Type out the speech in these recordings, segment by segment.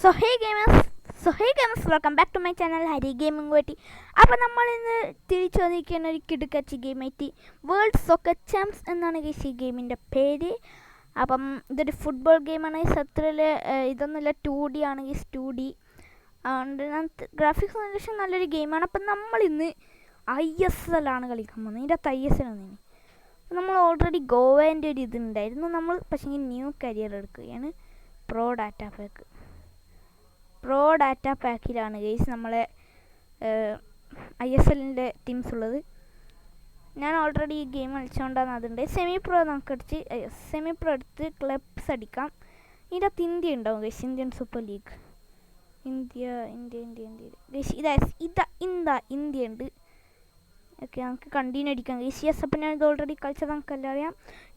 So hey gamers welcome back to my channel Hari gaming വേട്ടി. അപ്പോൾ നമ്മൾ ഇന്ന് തിരിച്ചു വന്നിരിക്കുന്ന ഒരു കിടുക്കച്ചി ഗെയിമായിട്ട് വേൾഡ് സോക്കർ ചാമ്പ്സ് എന്നാണ് ഈ ഗെയിമിൻ്റെ പേര്. അപ്പം ഇതൊരു ഫുട്ബോൾ ഗെയിമാണ്. സത്രയിൽ ഇതൊന്നുമില്ല, 2D ആണ്. 2D ഗ്രാഫിക്സ് പക്ഷേ നല്ലൊരു ഗെയിമാണ്. അപ്പം നമ്മളിന്ന് ISL ആണ് കളിക്കാൻ പോകുന്നത്. ഇതിൻ്റെ അകത്ത് ISL ആണ്. നമ്മൾ ഓൾറെഡി ഗോവേൻ്റെ ഒരു ഇതുണ്ടായിരുന്നു. നമ്മൾ പക്ഷേ ന്യൂ കരിയർ എടുക്കുകയാണ്. പ്രോ ഡാറ്റ പാക്കിലാണ് ഗെയ്സ് നമ്മളെ ISLൻ്റെ ടീംസ് ഉള്ളത്. ഞാൻ ഓൾറെഡി ഈ ഗെയിം കളിച്ചുകൊണ്ടാണ്. അതുണ്ട് സെമി പ്രോ സെമി പ്രോ എടുത്ത് ക്ലബ്സ് അടിക്കാം. ഇതിൻ്റെ അകത്ത് ഇന്ത്യ ഉണ്ടാവും guys, Indian super league. India guys India ഉണ്ട്. ഓക്കെ, നമുക്ക് കണ്ടിന്യൂ അടിക്കാം ഗെയ്സ്. യെസ്, അപ്പം ഞാൻ ഇത് ഓൾറെഡി കളിച്ചത് നമുക്കെല്ലാം അറിയാം.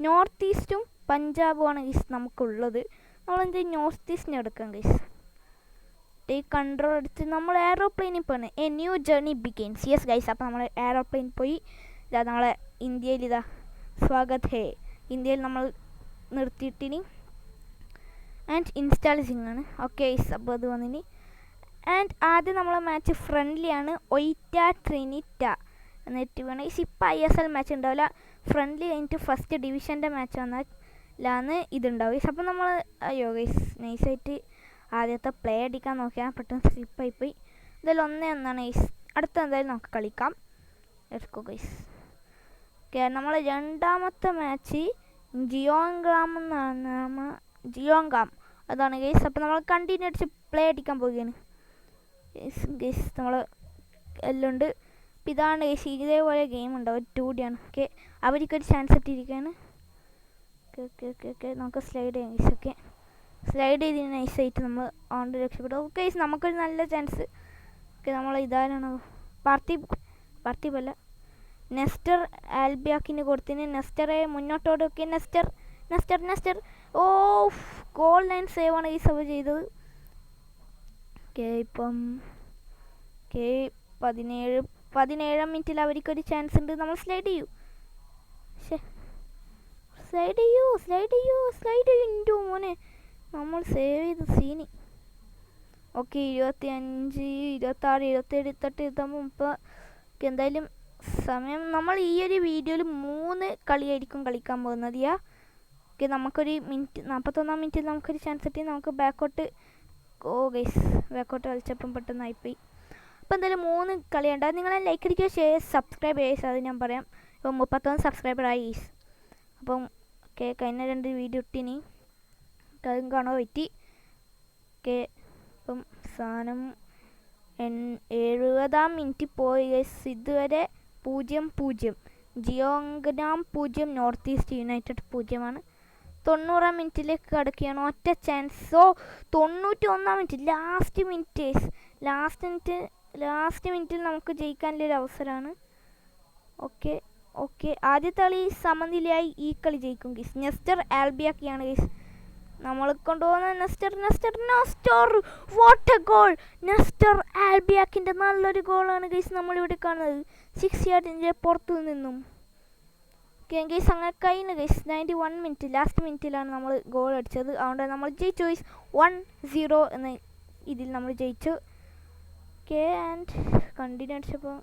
നോർത്ത് ഈസ്റ്റും പഞ്ചാബുമാണ് ഗെയ്സ് നമുക്കുള്ളത്. നമ്മളെന്ത് നോർത്ത് ഈസ്റ്റിനെ എടുക്കാം ഗെയ്സ്. കൺട്രോൾ എടുത്ത് നമ്മൾ എയറോപ്ലെയിനിൽ പോണ്. A new journey begins. Yes guys, അപ്പോൾ നമ്മൾ എയറോപ്ലെയിനിൽ പോയി. ഇതാ നമ്മളെ ഇന്ത്യയിൽ സ്വാഗത് ഹേ. ഇന്ത്യയിൽ നമ്മൾ നിർത്തിയിട്ടിനി ആൻഡ് ഇൻസ്റ്റാളിങ് ആണ്. ഓക്കെ ഗൈസ്, അപ്പോൾ അത് വന്നിനി. ആൻഡ് ആദ്യം നമ്മളെ മാച്ച് ഫ്രണ്ട്ലി ആണ്. ഒയിറ്റ ട്രിനിറ്റ എന്നിട്ട് വേണം ഗൈസ്. ഇപ്പോൾ ISL മാച്ച് ഉണ്ടാവില്ല. ഫ്രണ്ട്ലി കഴിഞ്ഞിട്ട് ഫസ്റ്റ് ഡിവിഷൻ്റെ മാച്ച് വന്നാലാണ് ഇതുണ്ടാവും ഗൈസ്. അപ്പോൾ നമ്മൾ ഗൈസ് നൈസായിട്ട് ആദ്യത്തെ പ്ലേ അടിക്കാൻ നോക്കിയാൽ പെട്ടെന്ന് സ്ലിപ്പായിപ്പോയി. എന്തായാലും 1-1 ഗൈസ്. അടുത്ത എന്തായാലും നമുക്ക് കളിക്കാം. എടുക്കോ ഗൈസ്. ഓക്കെ, നമ്മൾ രണ്ടാമത്തെ മാച്ച് ജിയോങ്കാം അതാണ് ഗൈസ്. അപ്പോൾ നമ്മൾ കണ്ടിന്യൂ അടിച്ച് പ്ലേ അടിക്കാൻ പോവുകയാണ് ഗൈസ്. നമ്മൾ എല്ലാം ഉണ്ട്. അപ്പോൾ ഇതാണ് ഗൈസ്. ഇതേപോലെ ഗെയിം ഉണ്ടാവും. 2D ആണ്. ഓക്കെ, അവർക്കൊരു ചാൻസ് ഇട്ടിരിക്കുകയാണ്. ഓക്കെ നമുക്ക് സ്ലൈഡ് ചെയ്യാം ഗൈസ്. ഓക്കെ, സ്ലൈഡ് ചെയ്ത് നൈസായിട്ട് നമ്മൾ ഓണ്ട് രക്ഷപ്പെടും. ഓക്കെ, നമുക്കൊരു നല്ല ചാൻസ്. ഓക്കെ, നമ്മൾ ഇതാരാണ് പാർത്തിപ്പല്ല നെസ്റ്റർ ആൽബിയാക്കിന് കൊടുത്തിന്. നെസ്റ്ററെ മുന്നോട്ടോട്. ഓക്കെ, നെസ്റ്റർ ഓ ഗോൾ ലൈൻ സേവ് ആണ് ഈ സേവ് ചെയ്തത്. ഓക്കെ, ഇപ്പം 17 മിനിറ്റിൽ അവർക്കൊരു ചാൻസ് ഉണ്ട്. നമ്മൾ സ്ലൈഡ് ചെയ്യൂ ഇൻറ്റു മോനെ. നമ്മൾ സേവ് ചെയ്ത് സീനി. ഓക്കെ, 25, 26, 27, 28, 29. ഓക്കെ, എന്തായാലും സമയം നമ്മൾ ഈ ഒരു വീഡിയോയിൽ 3 കളിയായിരിക്കും കളിക്കാൻ പോകുന്നത്. ഓക്കെ, നമുക്കൊരു 41 മിനിറ്റിൽ നമുക്കൊരു ചാൻസ് കിട്ടി. നമുക്ക് ബാക്കോട്ട് കളിച്ചപ്പം പെട്ടെന്നായിപ്പോയി. അപ്പോൾ എന്തായാലും 3 കളിയുണ്ട്. അത് നിങ്ങളെ ലൈക്ക് അടിക്കുക, ഷെയർ, സബ്സ്ക്രൈബ് ചെയ്യുക. അത് ഞാൻ പറയാം. ഇപ്പം 31 സബ്സ്ക്രൈബറായി. അപ്പം ഓക്കെ, കഴിഞ്ഞ 2 വീഡിയോ ഇട്ടിനി അതും കാണാൻ പറ്റി. ഓക്കെ, ഇപ്പം സാധനം 70 മിനിറ്റ് പോയി ഗൈസ്. ഇതുവരെ 0-0. ജിയോങ്നാം 0, നോർത്ത് ഈസ്റ്റ് യുണൈറ്റഡ് 0 ആണ്. 90 മിനിറ്റിലേക്ക് കടക്കുകയാണ്. ഒറ്റ ചാൻസ്. 91 മിനിറ്റ് ലാസ്റ്റ് മിനിറ്റിൽ നമുക്ക് ജയിക്കാനുള്ളൊരു അവസരമാണ്. ഓക്കെ ആദ്യത്തെ കളി സമനിലയായി. ഈ കളി ജയിക്കും ഗൈസ്. നെസ്റ്റർ ആൽബിയാക്കിയാണ് ഗൈസ് നമ്മൾ കൊണ്ടുപോകുന്ന. Nestor what a goal. Nestor ആൽബിയാക്കിൻ്റെ നല്ലൊരു ഗോളാണ് ഗൈസ് നമ്മളിവിടെ കാണുന്നത്. 6 യാർഡിൻ്റെ പുറത്തു നിന്നും. ഓക്കെ ഗൈസ്, അങ്ങനെ കഴിഞ്ഞു ഗൈസ്. 91 മിനിറ്റ് ലാസ്റ്റ് മിനിറ്റിലാണ് നമ്മൾ ഗോൾ അടിച്ചത്. അതുകൊണ്ട് നമ്മൾ ജയിച്ചു ഗൈസ്. 1-0 എന്ന ഇതിൽ നമ്മൾ ജയിച്ചു. ഓക്കെ, ആൻഡ് കണ്ടിന്യൂ അടിച്ചപ്പോൾ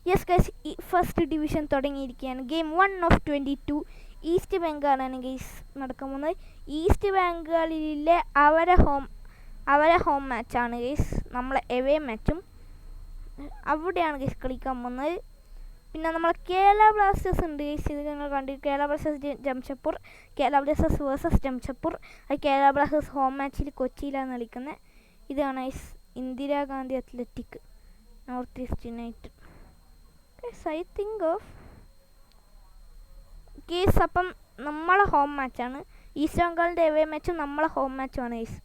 യെസ് ഗൈസ്, ഫസ്റ്റ് ഡിവിഷൻ തുടങ്ങിയിരിക്കുകയാണ്. Game 1 of 22. ഈസ്റ്റ് ബംഗാളാണ് ഗൈസ് നടക്കാൻ പോകുന്നത്. ഈസ്റ്റ് ബംഗാളിലെ അവരെ ഹോം മാച്ചാണ് ഗൈസ്. നമ്മളെ എവേ മാച്ചും അവിടെയാണ് ഗൈസ് കളിക്കാൻ പോകുന്നത്. പിന്നെ നമ്മളെ കേരള ബ്ലാസ്റ്റേഴ്സ് ഉണ്ട് ഗൈസ്. ഇത് ഞങ്ങൾ കണ്ടു. Kerala Blasters Jamshedpur. Kerala Blasters versus Jamshedpur. അത് കേരള ബ്ലാസ്റ്റേഴ്സ് ഹോം മാച്ചിൽ കൊച്ചിയിലാണ് കളിക്കുന്നത്. ഇതാണ് guys Indira Gandhi Athletic North East United. I think of case. അപ്പം നമ്മളെ ഹോം മാച്ചാണ്. ഈസ്റ്റ് ബംഗാളിൻ്റെ എവേ മാച്ചും നമ്മളെ ഹോം മാച്ചുമാണ് ഗൈസ്.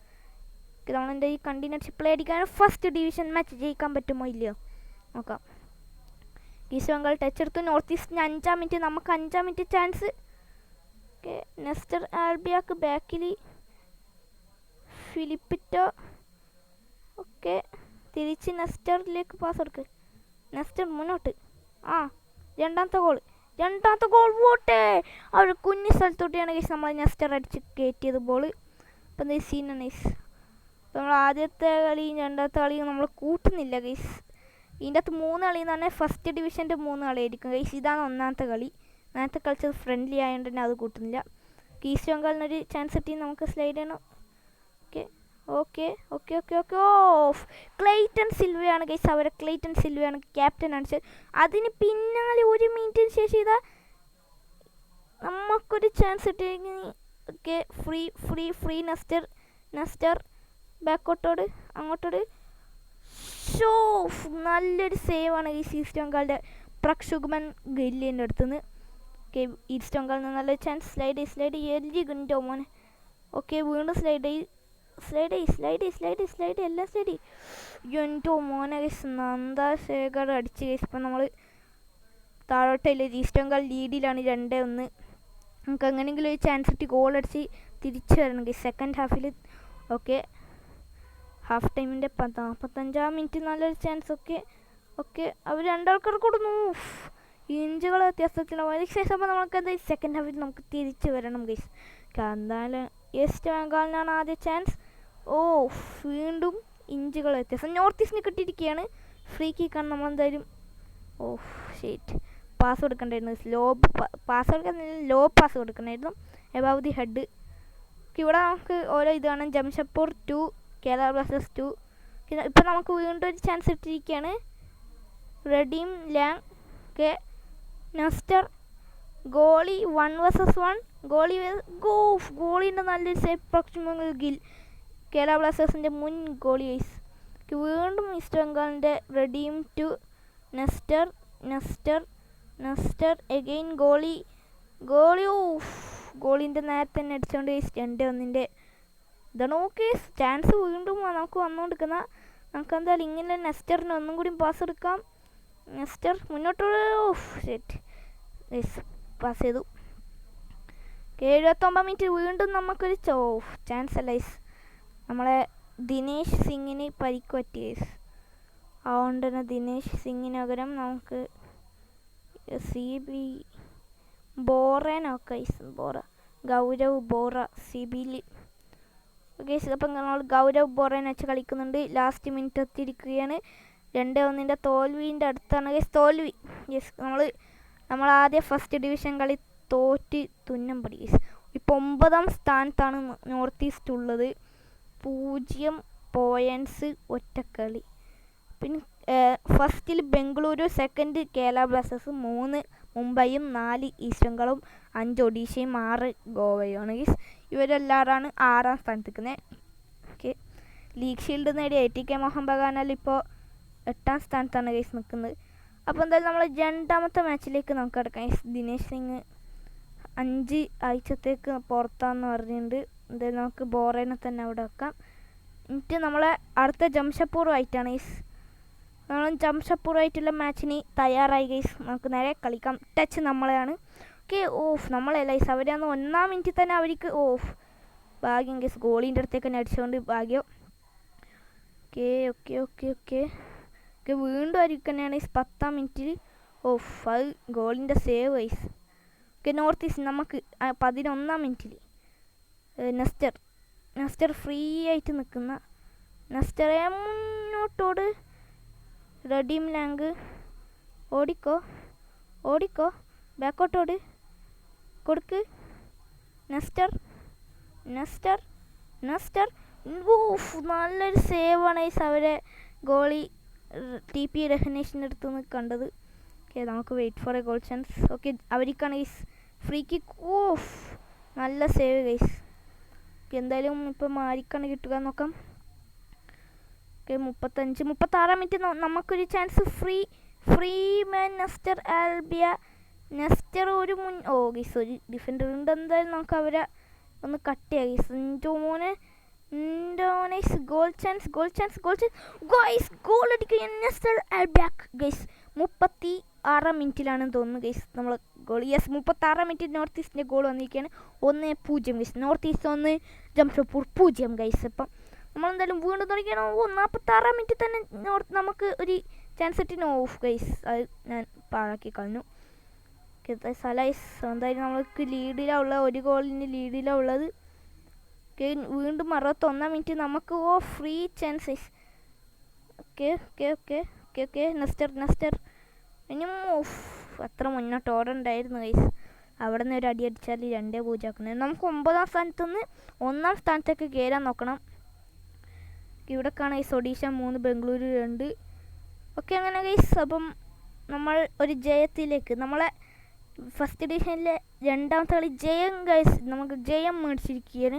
നമ്മളെൻ്റെ ഈ കണ്ടിന്യൂസ് പ്ലേ അടിക്കാൻ ഫസ്റ്റ് ഡിവിഷൻ മാച്ച് ജയിക്കാൻ പറ്റുമോ ഇല്ലയോ നോക്കാം. ഈസ്റ്റ് ബംഗാൾ ടച്ച് എടുത്തു. നോർത്ത് ഈസ്റ്റിന് 5 മിനിറ്റ്. നമുക്ക് 5 minute chance. Okay, Nestor Albiach ബാക്കിൽ ഫിലിപ്പിറ്റോ. ഓക്കെ, തിരിച്ച് നെസ്റ്ററിലേക്ക് പാസ് കൊടുക്ക്. നെസ്റ്റർ മുന്നോട്ട്. രണ്ടാമത്തെ ഗോൾ വോട്ടേ. അവർ കുഞ്ഞു സ്ഥലത്തോടെയാണ് ഗൈസ് നമ്മൾ നെസ്റ്റർ അടിച്ച് കയറ്റിയത് ബോൾ. അപ്പം എന്താ സീനാണ് ഗൈസ്. നമ്മൾ ആദ്യത്തെ കളിയും രണ്ടാമത്തെ കളിയും നമ്മൾ കൂട്ടുന്നില്ല ഗൈസ്. ഇതിൻ്റെ അകത്ത് 3 കളി എന്ന് പറഞ്ഞാൽ ഫസ്റ്റ് ഡിവിഷൻ്റെ 3 കളിയായിരിക്കും ഗൈസ്. ഇതാണ് ഒന്നാമത്തെ കളി. നേരത്തെ കളിച്ചത് ഫ്രണ്ട്ലി ആയതുകൊണ്ട് തന്നെ അത് കൂട്ടുന്നില്ല. ഈസ്റ്റ് ബംഗാളിനൊരു ചാൻസ് കിട്ടി, നമുക്ക് സ്ലൈഡ് ചെയ്യണം. Okay okay okay okay okay off Clayton സിൽവയാണ് ഗൈസ്. അവരെ ക്ലെയ്റ്റൺ സിൽവയാണ് ക്യാപ്റ്റൻ അടിച്ചത്. അതിന് പിന്നാലെ 1 മിനിറ്റിന് ശേഷം ഇതാ നമുക്കൊരു ചാൻസ് കിട്ടിയെങ്കിൽ okay free free free Nestor ബാക്കോട്ടോട് അങ്ങോട്ടോട് ഷോ നല്ലൊരു സേവാണ് ഈ ഈസ്റ്റ് ബംഗാളിൻ്റെ പ്രക്ഷുഗ്മൻ ഗില്ലിൻ്റെ അടുത്തുനിന്ന്. ഓക്കെ ഈസ്റ്റ് ബംഗാളിൽ നിന്ന് നല്ലൊരു ചാൻസ്. സ്ലൈഡ് എല്ലി ഗുണ്ടോ മോനെ. ഓക്കെ വീണ്ടും സ്ലൈഡ് എല്ലാം സ്ലൈഡ് എന്തോ മോനെ ഗൈസ്. നന്ദാശേഖർ അടിച്ച് ഗൈസ്. ഇപ്പം നമ്മൾ താഴോട്ടില്ല, ഈസ്റ്റ് ബംഗാൾ ലീഡിലാണ് 2-1. നമുക്ക് എങ്ങനെയെങ്കിലും ഒരു ചാൻസ് കിട്ടി ഗോൾ അടിച്ച് തിരിച്ചു വരണം ഗൈസ് സെക്കൻഡ് ഹാഫിൽ. ഓക്കെ ഹാഫ് ടൈമിൻ്റെ 45-ാം മിനിറ്റ് നല്ലൊരു ചാൻസ്. ഓക്കെ അവർ രണ്ടാൾക്കാർ കൊടുന്നു. ഇഞ്ചുകൾ വ്യത്യാസത്തിലാണ് ശേഷം അപ്പോൾ നമുക്ക് എന്തായാലും സെക്കൻഡ് ഹാഫിൽ നമുക്ക് തിരിച്ചു വരണം ഗൈസ്. എന്തായാലും ഈസ്റ്റ് ബംഗാളിനാണ് ആദ്യ ചാൻസ്. വീണ്ടും ഇഞ്ചുകൾ വ്യത്യാസം നോർത്ത് ഈസ്റ്റിന് കിട്ടിയിരിക്കുകയാണ്. ഫ്രീ കിക്കാണ് നമ്മൾ എന്തായാലും. ഷേറ്റ് പാസ് കൊടുക്കണ്ടായിരുന്നു. ലോ പാസ് കൊടുക്കണമായിരുന്നു. Above the head. ഇവിടെ നമുക്ക് ഓരോ ഇതാണ്. ജംഷഡ്പൂർ 2 കേരള ബ്ലാസ്റ്റേഴ്സ് 2. ഇപ്പം നമുക്ക് വീണ്ടും ഒരു ചാൻസ് ഇട്ടിരിക്കുകയാണ്. Redeem Tlang okay Nestor goalie 1 vs 1 ഗോളിൻ്റെ നല്ലൊരു സേഫ് പ്രൊക്സിമൽ ഗിൽ കേരള ബ്ലാസ്റ്റേഴ്സിൻ്റെ മുൻ ഗോളി ഐസ്. വീണ്ടും ഈസ്റ്റ് ബംഗാളിൻ്റെ റെഡീം ടു നെസ്റ്റർ എഗെയിൻ ഗോളിൻ്റെ നേരത്തെ തന്നെ അടിച്ചുകൊണ്ട് 2-1 ഇതാണ്. ഓക്കെ ചാൻസ് വീണ്ടും നമുക്ക് വന്നുകൊണ്ടിരിക്കുന്ന. നമുക്ക് എന്തായാലും ഇങ്ങനെ നെസ്റ്ററിന് ഒന്നും കൂടി പാസ് എടുക്കാം. നെസ്റ്റർ മുന്നോട്ടുള്ള സെറ്റ് പാസ് ചെയ്തു. 79 മിനിറ്റ് വീണ്ടും നമുക്കൊരു ചാൻസ് അല്ല ഗൈസ്. നമ്മളെ ദിനേശ് സിംഗിന് പരിക്ക് പറ്റി ഗൈസ്. അതുകൊണ്ട് തന്നെ ദിനേശ് സിംഗിന് പകരം നമുക്ക് CB ബോറേനൊക്കെ ഗൗരവ് ബോറ CBയിൽ ഗൈസ്. അപ്പം നമ്മൾ ഗൗരവ് ബോറേനെ വെച്ച് കളിക്കുന്നുണ്ട്. ലാസ്റ്റ് മിനിറ്റ് എത്തിയിരിക്കുകയാണ്. 2-1 തോൽവിൻ്റെ അടുത്താണ് ഗൈസ്. തോൽവി യെസ്. നമ്മൾ ആദ്യം ഫസ്റ്റ് ഡിവിഷൻ കളി തോറ്റ് തുന്നം പടി ഗൈസ്. ഇപ്പോൾ 9-ാം സ്ഥാനത്താണ് നോർത്ത് ഈസ്റ്റ് ഉള്ളത്. 0 പോയിൻറ്റ്സ് ഒറ്റക്കളി. പിന്നെ ഫസ്റ്റിൽ Bengaluru, second Kerala Blasters, 3 മുംബൈയും, 4 east ബംഗാളും, 5 ഒഡീഷയും, 6 ഗോവയുമാണ് ഗൈസ്. ഇവരെല്ലാവരാണ് 6-ാം സ്ഥാനത്ത് നിൽക്കുന്നത്. ഓക്കെ ലീഗ് ഷീൽഡ് നേടിയ ATK മോഹൻ ബഗാനാൽ ഇപ്പോൾ 8-ാം സ്ഥാനത്താണ് ഗൈസ് നിൽക്കുന്നത്. അപ്പോൾ എന്തായാലും നമ്മൾ രണ്ടാമത്തെ മാച്ചിലേക്ക് നമുക്ക് കിടക്കാം ഗൈസ്. ദിനേശ് സിംഗ് 5 ആഴ്ചത്തേക്ക് പുറത്താന്ന് പറഞ്ഞിട്ടുണ്ട്. എന്തായാലും നമുക്ക് ബോറേനെ തന്നെ അവിടെ വെക്കാം. എന്നിട്ട് നമ്മളെ അടുത്ത ജംഷഡ്പൂറുമായിട്ടാണ് ഗൈസ്. നമ്മൾ ജംഷഡ്പൂറുമായിട്ടുള്ള മാച്ചിന് തയ്യാറായി ഗൈസ്. നമുക്ക് നേരെ കളിക്കാം. ടച്ച് നമ്മളെയാണ്. ഓക്കെ നമ്മളല്ല ഗൈസ്. അവരാന്ന് 1-ാം മിനിറ്റിൽ തന്നെ അവർക്ക് ഭാഗ്യം ഗൈസ്. ഗോളിൻ്റെ അടുത്തേക്ക് തന്നെ അടിച്ചുകൊണ്ട് ഭാഗ്യം. ഓക്കെ വീണ്ടും അവർക്ക് തന്നെയാണ് ഗൈസ് 10-ാം മിനിറ്റിൽ. അത് ഗോളിൻ്റെ save guys. Okay North East നമുക്ക് 11-ാം മിനിറ്റിൽ നെസ്റ്റർ ഫ്രീ ആയിട്ട് നിൽക്കുന്ന നെസ്റ്ററെ മുന്നോട്ടോട് റെഡീം ലാങ് ഓടിക്കോ ബാക്കോട്ടോട് കൊടുക്ക് നെസ്റ്റർ നല്ലൊരു സേവാണ് ഗൈസ്. അവരെ ഗോളി TP രഹനേഷിൻ്റെ അടുത്ത് നിന്ന് കണ്ടത്. ഓക്കെ നമുക്ക് wait for a goal chance. Okay അവർക്കാണ് ഗൈസ് ഫ്രീ കിക്ക്. നല്ല സേവ് ഗൈസ്. എന്തായാലും ഇപ്പം ആർക്കാണ് കിട്ടുക നോക്കാം. ഓക്കെ 36-ാം മിനിറ്റ് നമുക്കൊരു chance. Free man Nestor Albiach. Nestor ഒരു ഗൈസ് ഒരു ഡിഫൻഡർ ഉണ്ട്. എന്തായാലും നമുക്ക് അവരെ ഒന്ന് കട്ട് ചെയ്യാം guys. Goal chance guys. Goal അടിക്കുക നെസ്റ്റർ ആൽബിയ ഗൈസ്. 36-ാം മിനിറ്റിലാണെന്ന് തോന്നുന്നു ഗൈസ് നമ്മൾ ഗോൾ. 36-ാം മിനിറ്റിൽ നോർത്ത് ഈസ്റ്റിൻ്റെ ഗോൾ വന്നിരിക്കുകയാണ്. 1-0 guys. North east 1 Jamshedpur 0 guys. അപ്പം നമ്മളെന്തായാലും വീണ്ടും തുടങ്ങിയാണ്. 46-ാം മിനിറ്റിൽ തന്നെ നമുക്ക് ഒരു ചാൻസ് കിട്ടിന് ഗൈസ്. അത് ഞാൻ പാഴാക്കി കളഞ്ഞു. സലൈസ് എന്തായാലും നമ്മൾക്ക് ലീഡിലാണ് ഉള്ളത്. 1 ഗോളിന് ലീഡിലാണ് ഉള്ളത്. ഓക്കെ വീണ്ടും 61 മിനിറ്റ് നമുക്ക് free chances. Okay okay okay okay okay നെസ്റ്റർ ഇനിയും അത്ര മുന്നോട്ട് ഓടണ്ടായിരുന്നു ഗൈസ്. അവിടെ നിന്ന് ഒരു അടി അടിച്ചാൽ 2-0 ആക്കുന്നത്. നമുക്ക് 9ാം സ്ഥാനത്ത് നിന്ന് 1ാം സ്ഥാനത്തേക്ക് കയറാൻ നോക്കണം. ഇവിടെ കാണാം ഗൈസ് ഒഡീഷ 3 ബംഗളൂരു 2. ഓക്കെ അങ്ങനെ ഗൈസ് അപ്പം നമ്മൾ ഒരു ജയത്തിലേക്ക് നമ്മളെ ഫസ്റ്റ് ഡിവിഷനിലെ 2ാമത്തെ കളി ജയം ഗൈസ് നമുക്ക് ജയം മേടിച്ചിരിക്കുകയാണ്.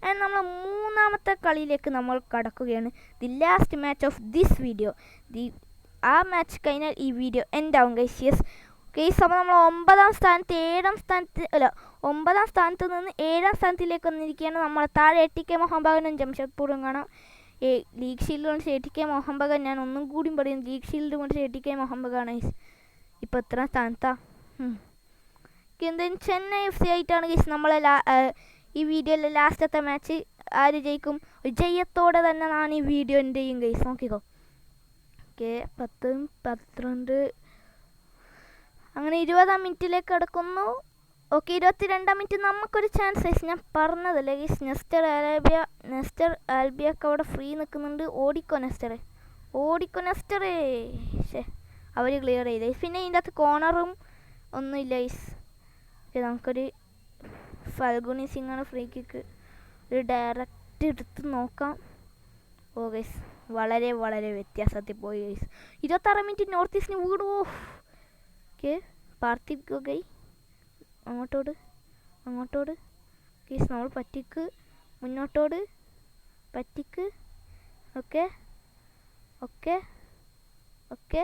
ആൻഡ് നമ്മൾ 3ാമത്തെ കളിയിലേക്ക് നമ്മൾ കടക്കുകയാണ്. The last match of this video. ആ മാച്ച് കഴിഞ്ഞാൽ ഈ വീഡിയോ എൻഡ് ആവും ഗൈസ്. യെസ് ഗൈസ് അപ്പോൾ നമ്മൾ 9ാം സ്ഥാനത്ത് 9ാം സ്ഥാനത്ത് നിന്ന് 7ാം സ്ഥാനത്തിലേക്ക് വന്നിരിക്കുകയാണ്. നമ്മൾ താഴെ ATK മോഹൻ ബഗാനും ജംഷഡ്പൂറും കാണാം. ലീഗ് ഷീൽഡ് കൊണ്ട് ATK മോഹൻ ബഗാൻ. ഞാൻ ഒന്നും കൂടി പറയും, ലീഗ് ഷീൽഡ് കൊണ്ട് ATK മോഹൻ ബഗാൻ ഇപ്പോൾ എത്രാം സ്ഥാനത്താ? എന്തായാലും ചെന്നൈ FC ആയിട്ടാണ് ഗൈസ് നമ്മളെ ഈ വീഡിയോയിലെ ലാസ്റ്റത്തെ മാച്ച്. ആര് ജയിക്കും? ജയത്തോടെ തന്നെ ഞാൻ ഈ വീഡിയോ എൻ്റെ ചെയ്യും ഗൈസ്. നോക്കിക്കോ. ഓക്കെ 10, 12 അങ്ങനെ 20ാം മിനിറ്റിലേക്ക് കിടക്കുന്നു. ഓക്കെ 22ാം മിനിറ്റ് നമുക്കൊരു ചാൻസ് ഗൈസ്. ഞാൻ പറഞ്ഞതല്ലേ ഗൈസ്, നെസ്റ്റർ ആൽബിയൊക്കെ അവിടെ ഫ്രീ നിൽക്കുന്നുണ്ട്. ഓടിക്കോ നെസ്റ്റർ. ശേ അവർ ക്ലിയർ ചെയ്ത്. പിന്നെ ഇതിൻ്റെ അകത്ത് കോർണറും ഒന്നുമില്ല ഗൈസ്. ഓക്കെ നമുക്കൊരു ഫൽഗുനി സിംഗാണ് ഫ്രീ കിക്ക്. ഒരു ഡയറക്റ്റ് എടുത്ത് നോക്കാം. ഓ ഗൈസ് വളരെ വ്യത്യാസത്തിൽ പോയി ഗൈസ്. 26ാം മിനിറ്റ് നോർത്ത് ഈസ്റ്റിന് വീട്. ഓക്കെ പാർത്ഥിവ് ഗൈ അങ്ങോട്ടോട് ഗൈസ്. നമ്മൾ പറ്റിക്ക് മുന്നോട്ടോട് പറ്റിക്ക്. ഓക്കെ ഓക്കെ ഓക്കെ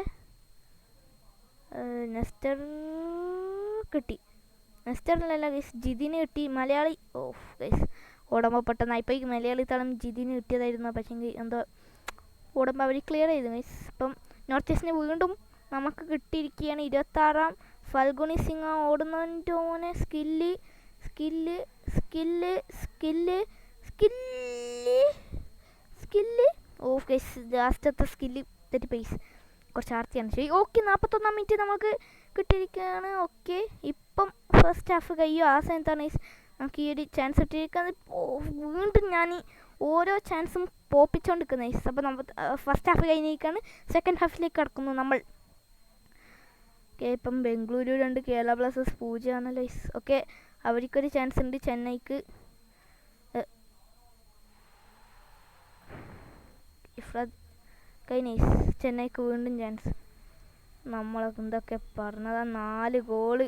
നെസ്റ്റർ കിട്ടി. നെസ്റ്ററിലല്ല ഗൈസ് ജിതിന് കിട്ടി. മലയാളി ഗൈസ് ഓടുമ്പോൾ പെട്ടെന്ന് ഇപ്പോൾ ഈ മലയാളി തളം ജിതിന് കിട്ടിയതായിരുന്നു. പക്ഷേ എന്തോ ഓടുമ്പോൾ അവർ ക്ലിയർ ചെയ്തു ഗൈസ്. ഇപ്പം നോർത്ത് ഈസ്റ്റിന് വീണ്ടും നമുക്ക് കിട്ടിയിരിക്കുകയാണ്. 26ാം ഫൽഗുനി സിംഗ് ഓടുന്നതിൻ്റെ ഓനെ സ്കില്ല്. ഗൈസ് ലാസ്റ്റത്തെ സ്കില്ല് തെറ്റിപ്പൈസ് കുറച്ച് ആർത്തിയാണ്. ശരി ഓക്കെ 41ാം മിനിറ്റ് നമുക്ക് കിട്ടിയിരിക്കുകയാണ്. ഓക്കെ ഇപ്പം ഫസ്റ്റ് ഹാഫ് കഴിയും. ആ സമയത്താണ് നമുക്ക് ഈ ഒരു ചാൻസ് ഇട്ടിരിക്കുന്നത്. വീണ്ടും ഞാൻ ഓരോ ചാൻസും പോപ്പിച്ചുകൊണ്ടിരിക്കുന്നത്. അപ്പോൾ നമ്മൾ ഫസ്റ്റ് ഹാഫ് കഴിഞ്ഞിരിക്കുകയാണ്. സെക്കൻഡ് ഹാഫിലേക്ക് കടക്കുന്നു നമ്മൾ. ഓക്കെ ഇപ്പം ബംഗളൂരു 2 കേരള ബ്ലാസ്റ്റേഴ്സ് 0 ആണല്ലോ. ഓക്കെ അവർക്കൊരു ചാൻസ് ഉണ്ട് ചെന്നൈക്ക്. ചെന്നൈക്ക് വീണ്ടും ചാൻസ്. നമ്മളൊക്കെ എന്തൊക്കെ പറഞ്ഞതാ. 4 ഗോള്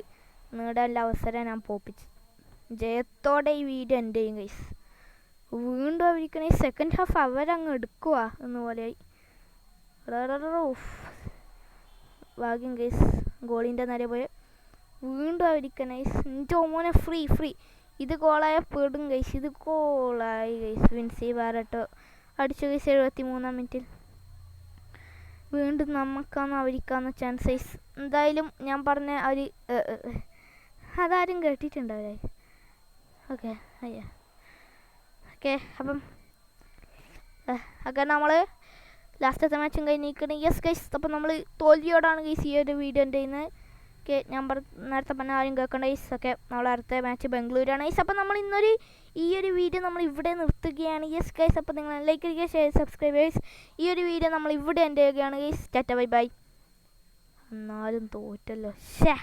നേടാനുള്ള അവസരം ഞാൻ പോപ്പിച്ചു. ജയത്തോടെ ഈ വീഡിയോ എൻ്റെ ചെയ്യും ഗൈസ്. വീണ്ടും അവരിക്കണേ സെക്കൻഡ് ഹാഫ് അവരങ്ങ് എടുക്കുക എന്നുപോലെയായി. ഭാഗ്യം ഗൈസ് ഗോളിൻ്റെ നേരെ പോയ. വീണ്ടും അവരിക്കണേ എൻ്റെ മോനെ ഫ്രീ. ഇത് ഗോളായ പെടും ഗൈസ്. ഇത് ഗോളായി ഗൈസ്. വിൻസി ബാരട്ടോ അടിച്ചു ഗൈസ് 73ാം മിനിറ്റിൽ. വീണ്ടും നമുക്കാന്ന് അവരിക്കാന്ന് ചാൻസ്. എന്തായാലും ഞാൻ പറഞ്ഞ അവർ അതാരും കേട്ടിട്ടുണ്ടാവില്ലേ. ഓക്കെ അപ്പം അങ്ങനെ നമ്മൾ ലാസ്റ്റത്തെ മാച്ചും കഴിഞ്ഞിരിക്കണം. യെസ് ഗൈസ് അപ്പം നമ്മൾ തോൽവിയോടാണ് ഗൈസ് ഈ ഒരു വീഡിയോ ചെയ്യുന്നത്. ഓക്കെ ഞാൻ നേരത്തെ പറഞ്ഞ ആരും കേൾക്കേണ്ട ഗൈസ്. ഓക്കെ നമ്മൾ അടുത്ത മാച്ച് ബംഗളൂരാണ് ഗൈസ്. അപ്പം നമ്മൾ ഈ ഒരു വീഡിയോ നമ്മൾ ഇവിടെ നിർത്തുകയാണ്. യെസ് ഗൈസ് അപ്പം നിങ്ങൾ ലൈക്ക് ചെയ്യുക, ഷെയർ, സബ്സ്ക്രൈബ് ഗൈസ്. ഈ ഒരു വീഡിയോ നമ്മൾ ഇവിടെ എൻ്റെ ചെയ്യുകയാണ് ഗൈസ്. Tata bye bye. എന്നാലും തോറ്റല്ലോ. ഷേ